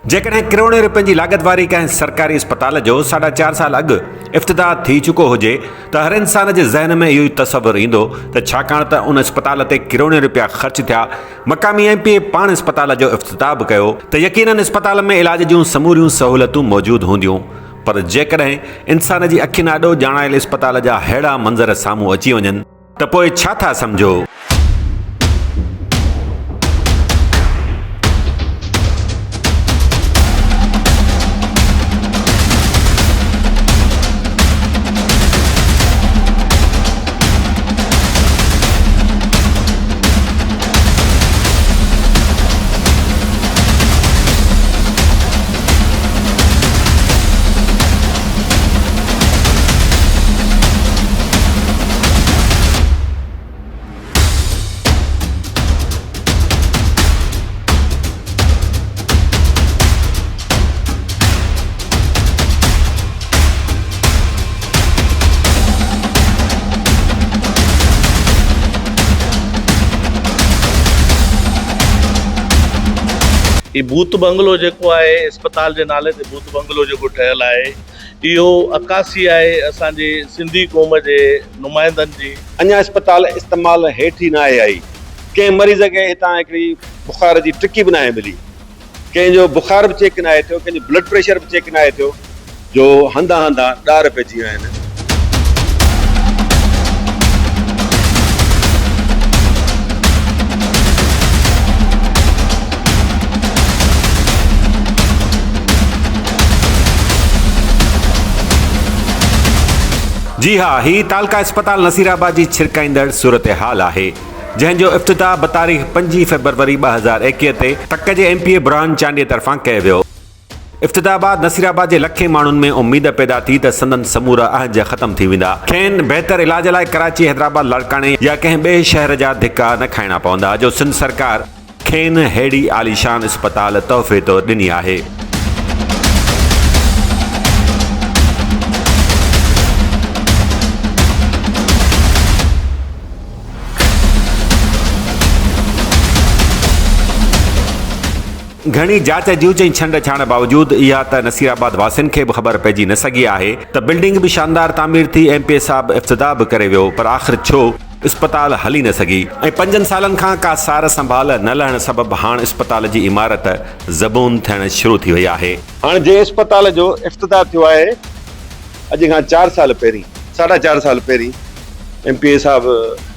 जेकॾहिं करोड़ों रुपयनि जी लागत वारी कंहिं सरकारी अस्पताल जो 4.5 साल अॻु इफ़्तिताह थी चुको हुजे त हर इंसान जे ज़हन में इहो ई तसवुरु ईंदो त छाकाणि त उन अस्पताल ते करोड़ों रुपया ख़र्च थिया, मक़ामी MP पाण अस्पताल जो इफ़्तिताह बि कयो त यकीनन अस्पताल में इलाज जूं समूरियूं सहूलियतूं मौजूदु हूंदियूं। पर जेकॾहिं इंसान जी अखियुनि आॾो ॼाणायल अस्पताल जा अहिड़ा मंज़र साम्हूं अची वञनि त पोइ छा था सम्झो। ये भूत बंगलो जेको आहे अस्पताल जे नाले ते भूत बंगलो जेको ठहियल आहे, इहो अकासी आहे असांजे सिंधी क़ौम जे नुमाइंदनि जी। अञा अस्पताल इस्तेमाल हेठि ई न आहे आई। कंहिं मरीज़ खे हितां हिकिड़ी बुखार जी टिकी बि न आहे मिली, कंहिंजो बुखार बि चेक न आहे थियो, कंहिंजो ब्लड प्रेशर बि चेक न आहे थियो, जो हंधा हंधा ॾार पइजी विया आहिनि। जी हाँ, ही तालका अस्पताल नसीराबाद जी छिरकाईंदड़ सूरत हाल आहे, जंहिंजो इफ़्तिताह बतारीख़ 5 फरवरी 2021 ते तक जे MP बुरहान चांडीअ तरफ़ां कयो वियो। इफ़्तिताह बाद नसीराबाद जे लखे माण्हुनि में उम्मीद पैदा थी त संदन समूरा अहज ख़त्म थी वेंदा, खेनि बहितर इलाज लाइ कराची, हैदराबाद, लाड़काणे या कंहिं ॿिए शहर जा धिका न खाइणा पवंदा, जो सिंध सरकार खेनि अहिड़ी आलीशान अस्पताल तोहफ़े तौरु ॾिनी आहे। घणी जांच जूच ऐं छंड छाण बावजूद इहा त नसीराबाद वासियुनि खे बि ख़बर पइजी न सघी आहे त बिल्डिंग बि शानदार तामीर थी, MP साहब इफ़्तिताह बि करे वियो, पर आख़िर छो अस्पताल हली न सघी ऐं 5 सालनि खां का सार संभाल न लहण सबबि हाणे अस्पताल जी इमारत ज़बून थियण शुरू थी वई आहे। हाणे जे अस्पताल जो इफ़्तिताह थियो आहे अॼु खां 4 साल पहिरीं, 4.5 साल पहिरीं MP साहब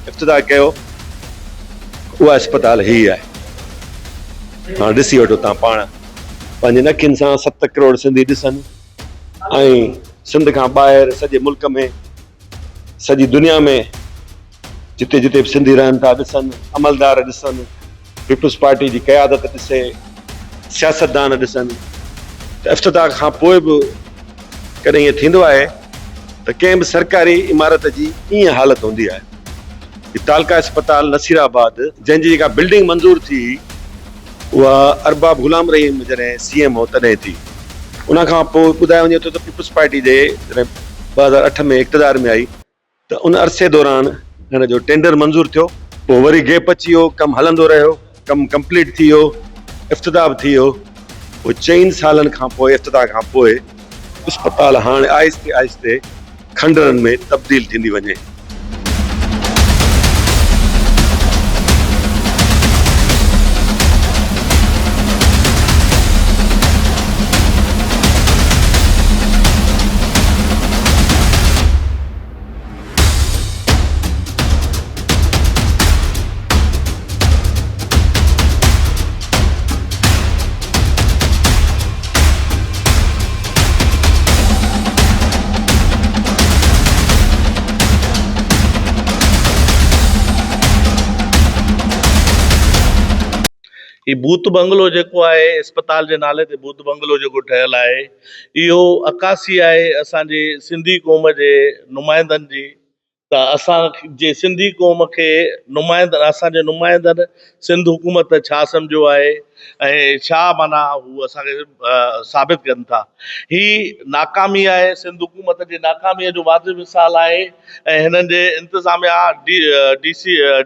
इफ़्तिताह कयो, उहा अस्पताल ही आहे। हाँ, ॾिसी वठो तव्हां पाण पंहिंजे अखियुनि सां 7 करोड़ सिंधी ॾिसनि ऐं सिंध खां ॿाहिरि सॼे मुल्क में, सॼी दुनिया में जिते जिते सिंधी रहनि था ॾिसनि, अमलदार ॾिसनि, पीपुल्स पार्टी जी क़यादत ॾिसे, सियासतदान ॾिसनि। त इफ़्तिताह खां पोइ बि कॾहिं ईअं थींदो आहे त कंहिं बि सरकारी इमारत जी ईअं हालत हूंदी आहे। तालका अस्पताल नसीराबाद जंहिंजी जेका बिल्डिंग मंज़ूर थी, उहा अरबाब गुलाम रहीम जॾहिं CM हो तॾहिं थी। उन खां पोइ ॿुधायो वञे थो त पीपुल्स पार्टी जे जॾहिं 2008 में इक़्तिदार में आई त उन अरसे दौरान हिन जो टेंडर मंज़ूर थियो, पोइ वरी गैप अची वियो, कमु हलंदो रहियो, कमु कंप्लीट थी वियो, इफ़्तिताह बि थी वियो। पोइ 4 सालनि खां पोइ इफ़्तिताह खां पोइ अस्पताल हाणे आहिस्ते आहिस्ते खंडरनि में तब्दील थींदी वञे। ये भूत बंगलो जेको आहे अस्पताल जे नाले ते भूत बंगलो जेको ठहियल आहे, इहो अकासी आहे असांजे सिंधी क़ौम जे नुमाइंदनि जी, त असांजे सिंधी क़ौम खे असांजे नुमाइंदनि सिंध हुकूमत छा सम्झो आहे ऐं छा माना हू असांखे साबित कनि था। ही नाकामी आहे, सिंध हुकूमत जी नाकामीअ जो वाज़िब मिसाल आहे ऐं हिननि जे इंतिज़ामिया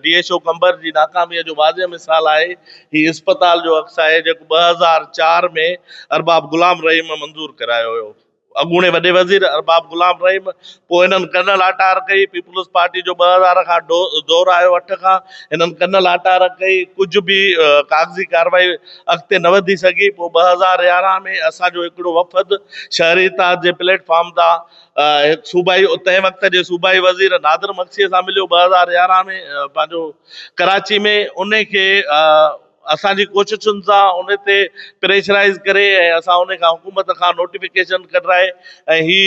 DSO कंबर जी नाकामीअ जो वाज़िब मिसाल आहे। ही इस्पताल जो अक्स आहे जेको 2004 में अरबाब गुलाम रहीम मंज़ूर करायो हुयो, अॻूणे वॾे वज़ीर अरबाब गुलाम रहीम। पोइ हिननि कन लाटार कई, पीपुल्स पार्टी जो 2000 खां दौर आयो 8 खां, हिननि कन लाटार कई, कुझु बि कागज़ी कार्रवाई अॻिते न वधी सघी। पोइ 2011 में असांजो हिकिड़ो वफ़द शहरी इत्तेहाद जे प्लेटफॉर्म तां सूबाई तंहिं वक़्त जे सूबाई वज़ीर नादिर मक्सीअ सां मिलियो 2011 में पंहिंजो कराची में। उन खे असांजी कोशिशुनि सां उन ते प्रेशराइज़ करे ऐं असां उन खां हुकूमत खां नोटिफिकेशन कढाए ऐं ही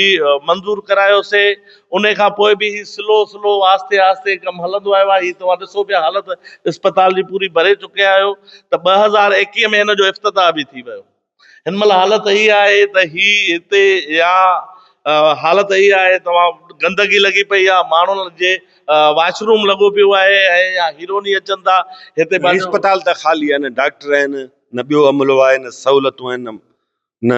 मंज़ूर करायोसीं। उन खां पोइ बि ही स्लो आस्ते आस्ते कमु हलंदो आयो आहे। ही तव्हां ॾिसो पिया हालत इस्पताल जी पूरी भरे चुकिया आहियो त 2021 में हिन जो इफ़्तिताह बि थी वियो। हिन महिल हालत हीअ आहे त ही हिते या हालत हीअ आहे, तव्हां गंदगी लॻी पई आहे, माण्हुनि जे वॉशरूम लॻो पियो आहे ऐं या हीरोनी अचनि था हिते। अस्पताल त ख़ाली आहे, न डॉक्टर आहिनि, न ॿियो अमलो आहे, न सहूलियतूं आहिनि, न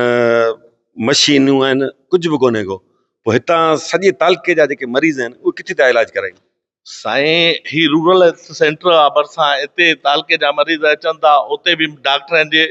मशीनूं आहिनि, कुझु बि कोन्हे को। पोइ हितां सॼे तालुके जा जेके मरीज़ आहिनि उहे किथे था इलाज कराइनि? साईं, ही रूरल हेल्थ सेंटर आहे भरिसां, हिते तालुके जा मरीज़ अचनि था, उते बि डॉक्टरनि जे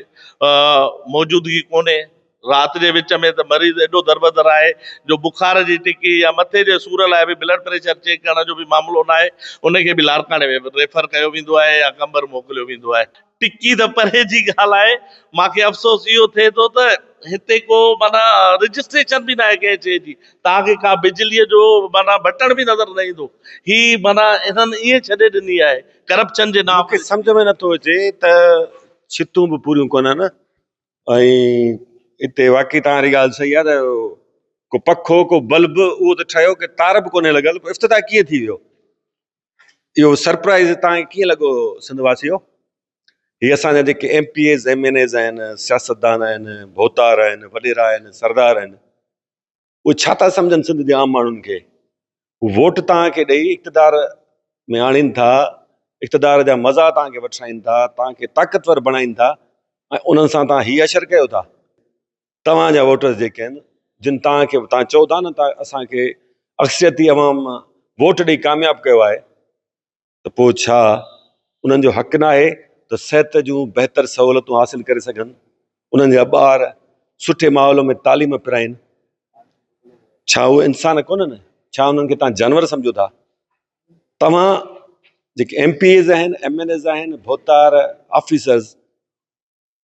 मौजूदगी कोन्हे। राति जे विच में त मरीज़ एॾो दरबदर आहे जो बुखार जी टिकी या मथे जे सूर लाइ बि ब्लड प्रेशर चेक करण जो बि मामिलो न आहे, उनखे बि लारकाने में रेफर कयो वेंदो आहे या कंबर मोकिलियो वेंदो आहे। टिकी त परे जी ॻाल्हि आहे, मूंखे अफ़सोस इहो थिए थो त हिते को माना रजिस्ट्रेशन बि न आहे कंहिं शइ जी। तव्हांखे का बिजलीअ जो माना बटण बि नज़र न ईंदो। ही माना इन्हनि ईअं छॾे ॾिनी आहे करप्शन जे नाम मूंखे सम्झ में नथो अचे त छितूं बि पूरियूं कोन्हनि ऐं हिते वाक़ई तव्हांजी ॻाल्हि सही आहे त को पखो को बल्ब उहो त ठहियो की तार बि कोन्हे लॻल। इफ़्तिताह कीअं थी वियो? इहो सरप्राइज़ तव्हांखे कीअं लॻो सिंधवासियो? हीअ असांजा जेके MPAs MNAs आहिनि, सियासतदान आहिनि, भोतार आहिनि, वॾेरा आहिनि, सरदार आहिनि, उहे छा था सम्झनि सिंध जे आम माण्हुनि खे? वोट तव्हांखे ॾेई इक़्तिदार में आणीनि था, इक़्तिदार जा मज़ा तव्हांखे वठाइनि था, तव्हांखे ताक़तवर बणाइनि था ऐं उन्हनि सां तव्हां हीअ असरु कयो था। तव्हांजा वोटर्स जेके आहिनि, जिन तव्हांखे तव्हां चओ था न त असांखे अक्सरियती अवाम वोट ॾेई कामयाबु कयो आहे, त पोइ छा उन्हनि जो हक़ न आहे त सिहत जूं बहितर सहूलियतूं हासिल करे सघनि, उन्हनि जा ॿार सुठे माहौल में तालीम पिराइनि? छा उहे इंसान कोन्हनि? छा उन्हनि खे तव्हां जानवर सम्झो था? तव्हां जेके MPAs आहिनि, MNAs आहिनि, भोतार ऑफिसर्स,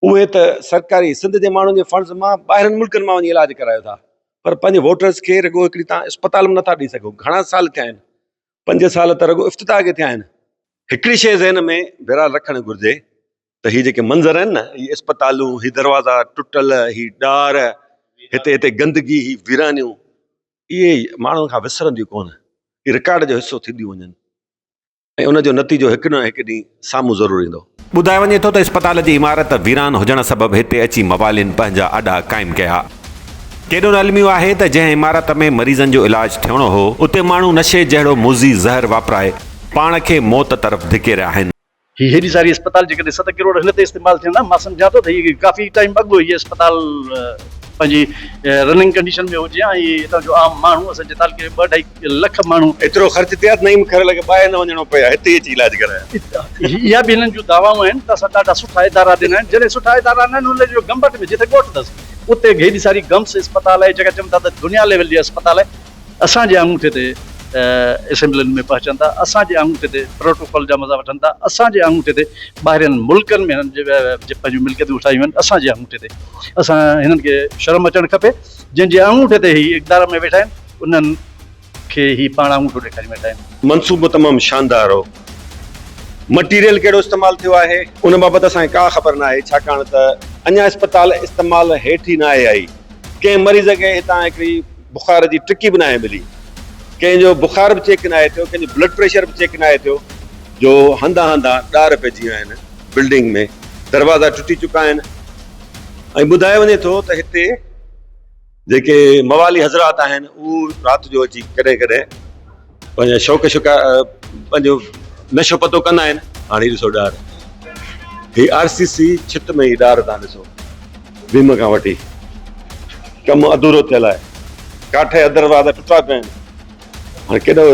उहे त सरकारी सिंध जे माण्हुनि जे फंड्स मां ॿाहिरनि मुल्कनि मां वञी इलाज करायो था, पर पंहिंजे वोटर्स खे रुॻो हिकिड़ी तव्हां इस्पताल में नथा ॾेई सघो। घणा साल थिया आहिनि? 5 साल त रुॻो इफ़्तिताह खे थिया आहिनि। हिकिड़ी शइ ज़हन में विराल रखणु घुरिजे त हीअ जेके मंज़र आहिनि न, हीअ इस्पतालूं, हीअ दरवाज़ा टुटल, हीअ ॾार, हिते वीरानियूं, इहे माण्हुनि खां विसरंदियूं कोन, इहे रिकॉर्ड जो हिसो थींदियूं वञनि ऐं उनजो नतीजो हिकु न हिकु ॾींहुं साम्हूं ज़रूरु ईंदो। ॿुधायो वञे थो त इस्पताल जी इमारत वीरान हुजण सबबि हिते अची मवालिन पंहिंजा अॾा क़ाइमु कया। केॾो न अलमियो आहे त जंहिं इमारत में मरीज़नि जो इलाजु थियणो हो, उते माण्हू नशे जहिड़ो मुज़ी ज़हर वापराए पाण खे मौत तरफ़ धिके रहिया आहिनि। ही हेॾी सारी अस्पताल जेकॾहिं 7 करोड़ हिन ते इस्तेमालु थियनि, मां सम्झां थो त हीअ काफ़ी टाइम अॻु हीअ अस्पताल पंहिंजी रनिंग कंडीशन में हुजे ऐं हितां जो आम माण्हू असांजे तालुके में 2-2.5 लख माण्हू एतिरो ख़र्च थिया त नहीं ख़ैर लॻे ॿाहिरि न वञिणो पिया, हिते ई अची इलाज कराया। इहा बि हिननि जूं दावाऊं आहिनि त असां ॾाढा सुठा इदारा ॾिना आहिनि। जॾहिं सुठा इदारा न आहिनि, हुन जो गंबट में जिते ॻोठ अथसि उते हेॾी सारी गम्स अस्पताल आहे जेका चवनि था त दुनिया लेवल जी अस्पताल आहे। असांजे अंगूठे ते असेंबलियुनि में पहुचनि था, असांजे अंगूठे ते प्रोटोकॉल जा मज़ा वठनि था, असांजे अंगूठे ते ॿाहिरिनि मुल्कनि में हिननि जे पंहिंजूं मिल्कियतूं उठायूं आहिनि, असांजे अंगूठे ते। असां हिननि खे शर्म अचणु खपे, जंहिंजे अंगूठे ते ही इक़्तिदार में वेठा आहिनि उन्हनि खे ही पाण अंगूठो ॾेखारे वेठा आहिनि। मनसूबो तमामु शानदार हो, मटीरियल कहिड़ो इस्तेमालु थियो आहे उन बाबति असांखे का ख़बर न आहे, छाकाणि त अञा इस्पताल इस्तेमाल हेठि ई न आहे आई। कंहिं मरीज़ खे हितां हिकिड़ी बुखार जी टिकी बि न आहे मिली, कंहिंजो बुखार बि चेक न आहे थियो, कंहिंजो ब्लड प्रेशर बि चेक न आहे थियो, जो हंधा हंधा ॾार पइजी विया आहिनि बिल्डिंग में, दरवाज़ा टुटी चुका आहिनि। ऐं ॿुधायो वञे थो त हिते जेके मवाली हज़रात आहिनि उहे राति जो अची कॾहिं कॾहिं पंहिंजा शौक़ु पंहिंजो नशो पतो कंदा आहिनि। हाणे ॾिसो ॾार ही RCC छित में ई ॾार तव्हां ॾिसो भीम खां वठी कमु अधूरो थियल आहे, काठे दरवाज़ा टुटा पिया आहिनि। हाणे केॾो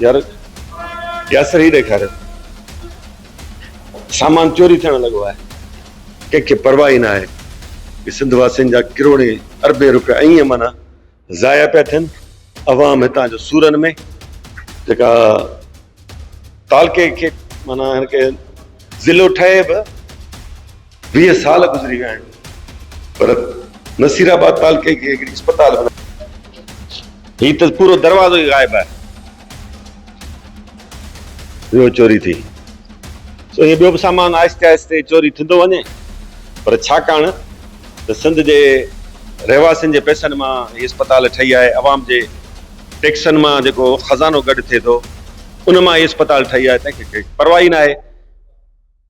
यार गैसर ई ॾेखारियो, सामान चोरी थियण लॻो आहे, कंहिंखे परवाह ई न आहे कि सिंध वासियुनि जा किरोड़े अरबे रुपया ईअं माना ज़ाया पिया थियनि। अवाम हितां जो सूरनि में जेका तालके खे माना हिनखे ज़िलो ठहे बि 20 साल गुज़री विया आहिनि, पर नसीराबाद तालके खे हिकिड़ी अस्पताल ही त पूरो दरवाज़ो ई ग़ाइबु आहे, ॿियो चोरी थी। सो हीअ ॿियो बि सामान आहिस्ते आहिस्ते चोरी थींदो वञे, पर छाकाणि त सिंध जे रहवासियुनि जे पैसनि मां हीअ अस्पताल ठही आहे, अवाम जे टैक्सनि मां जेको खज़ानो गॾु थिए थो उन मां हीअ अस्पताल ठही आहे। तंहिंखे परवाह ई न आहे,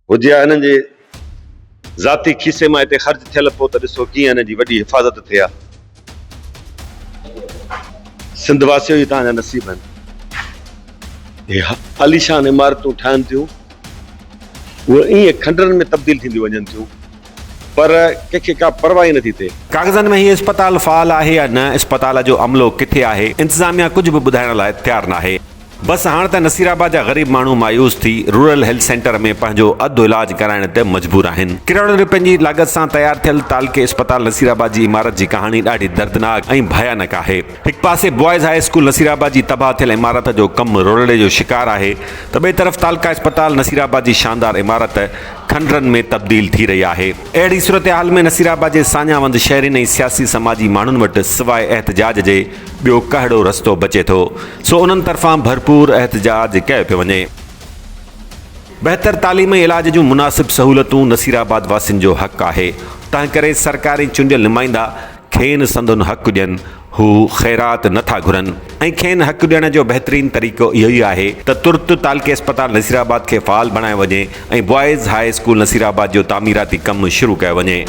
हुजे हा हिननि जे ज़ाती खीसे मां हिते ख़र्च थियल पोइ त ॾिसो कीअं हिन जी वॾी हिफ़ाज़त थिए हा। सिंध वासियो ई तव्हांजा नसीब आहिनि। हे आलीशान इमारतूं ठहनि थियूं, उहे ईअं खंडरनि में तब्दील थींदियूं वञनि थियूं, पर कंहिंखे का परवाह ई नथी थिए। कागज़नि में हीअ अस्पताल फ़ाल आहे या न, अस्पताल जो अमलो किथे आहे, इंतिज़ामिया कुझु बि ॿुधाइण लाइ तयारु न आहे। बसि हाणे त नसीराबाद जा ग़रीब माण्हू मायूस थी रूरल हेल्थ सेंटर में पंहिंजो अधु इलाज कराइण ते मजबूर आहिनि। किरोड़नि रुपयनि जी लाॻत सां तयारु थियल तालके अस्पताल नसीराबाद जी इमारत जी कहाणी ॾाढी दर्दनाक ऐं भयानक आहे। हिकु पासे बॉयज़ हाई स्कूल नसीराबाद जी तबाह थियल इमारत जो कमु रोड़े जो शिकार आहे, त ॿिए तरफ़ तालका अस्पताल नसीराबाद जी शानदार इमारत खंडरनि में तब्दील थी रही आहे। अहिड़ी सूरत हाल में नसीराबाद जे सान्यावंद शहरीन ऐं सियासी समाजी माण्हुनि वटि सवाइ एहतजाज जे ॿियो कहिड़ो रस्तो बचे थो। सो उन्हनि तरफ़ां भरपूर एहतजाज कयो पियो वञे। बहितर तालीमी इलाज जूं मुनासिब सहूलतूं नसीराबाद वासियुनि जो हक़ आहे, तंहिं करे सरकारी चूंडियल नुमाइंदा खेनि संदुनि हक़ ॾियनि, हू ख़ैरात नथा घुरनि ऐं खेनि हक़ ॾियण जो बहितरीनु तरीक़ो इहो ई आहे त तुर्त तालके अस्पताल नसीराबाद खे फ़ाल बणायो वञे ऐं बॉयज़ हाई स्कूल नसीराबाद जो तामीराती कमु शुरू कयो वञे।